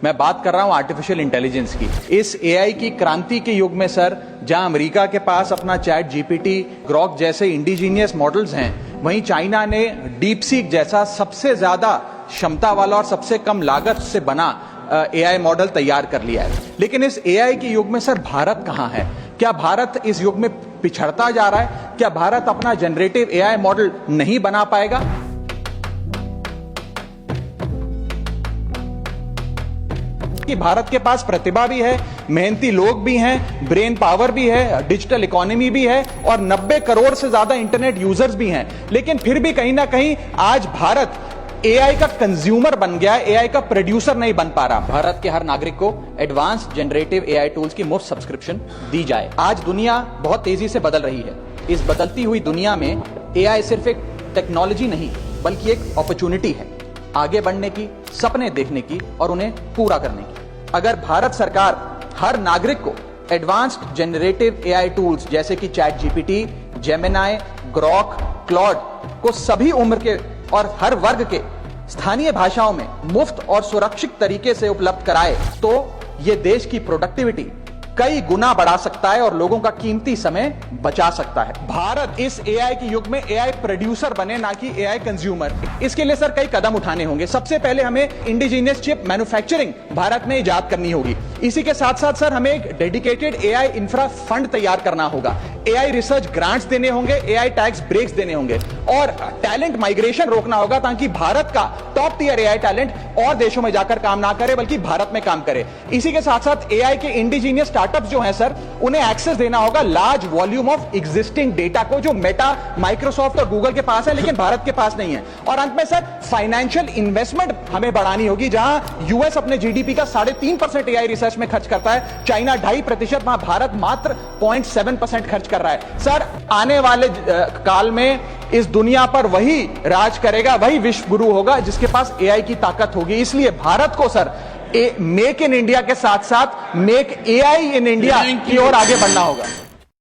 मैं बात कर रहा हूं आर्टिफिशियल इंटेलिजेंस की। इस एआई की क्रांति के युग में सर, जहां अमेरिका के पास अपना चैट जीपीटी, ग्रॉक जैसे इंडिजीनियस मॉडल्स हैं, वहीं चाइना ने डीप सीक जैसा सबसे ज्यादा क्षमता वाला और सबसे कम लागत से बना एआई मॉडल तैयार कर लिया है। लेकिन इस एआई के युग में सर भारत कहां है? क्या भारत इस युग में पिछड़ता जा रहा है? क्या भारत अपना जनरेटिव एआई मॉडल नहीं बना पाएगा? कि भारत के पास प्रतिभा भी है, मेहनती लोग भी हैं, ब्रेन पावर भी है, डिजिटल इकोनॉमी भी है और 90 करोड़ से ज्यादा इंटरनेट यूजर्स भी हैं। लेकिन फिर भी कहीं ना कहीं आज भारत एआई का कंज्यूमर बन गया है, एआई का प्रोड्यूसर नहीं बन पा रहा। भारत के हर नागरिक को एडवांस जनरेटिव एआई टूल्स की मुफ्त सब्सक्रिप्शन दी जाए। आज दुनिया बहुत तेजी से बदल रही है। इस बदलती हुई दुनिया में एआई सिर्फ एक टेक्नोलॉजी नहीं बल्कि एक अपॉर्चुनिटी है, आगे बढ़ने की, सपने देखने की और उन्हें पूरा करने की। अगर भारत सरकार हर नागरिक को एडवांस्ड जनरेटिव एआई टूल्स जैसे कि chat GPT, Gemini, Grok, Claude को सभी उम्र के और हर वर्ग के स्थानीय भाषाओं में मुफ्त और सुरक्षित तरीके से उपलब्ध कराए, तो यह देश की प्रोडक्टिविटी कई गुना बढ़ा सकता है और लोगों का कीमती समय बचा सकता है। भारत इस एआई के युग में एआई प्रोड्यूसर बने, ना कि एआई कंज्यूमर। इसके लिए सर कई कदम उठाने होंगे। सबसे पहले हमें इंडिजीनियस चिप मैन्युफैक्चरिंग भारत में इजाद करनी होगी। इसी के साथ साथ सर हमें एक डेडिकेटेड एआई इंफ्रा फंड तैयार करना होगा। एआई रिसर्च ग्रांट्स देने होंगे, एआई टैक्स ब्रेक्स देने होंगे और टैलेंट माइग्रेशन रोकना होगा ताकि भारत का टॉप टियर एआई टैलेंट और देशों में जाकर काम ना करे बल्कि भारत में काम करे। इसी के साथ साथ एआई के इंडिजीनियस स्टार्टअप्स जो हैं सर, उन्हें एक्सेस देना होगा large volume of existing data को, जो मेटा, माइक्रोसॉफ्ट और गूगल के पास है लेकिन भारत के पास नहीं है। और अंत में सर फाइनेंशियल इन्वेस्टमेंट हमें बढ़ानी होगी। जहां यूएस अपने जीडीपी का 3.5% एआई रिसर्च में खर्च करता है, चाइना 2.5%, वहां भारत मात्र 0.7% खर्च कर रहा है। सर आने वाले काल में इस दुनिया पर वही राज करेगा, वही विश्व गुरु होगा जिसके पास एआई की ताकत होगी। इसलिए भारत को सर मेक इन इंडिया के साथ साथ मेक एआई इन इंडिया की ओर आगे बढ़ना होगा।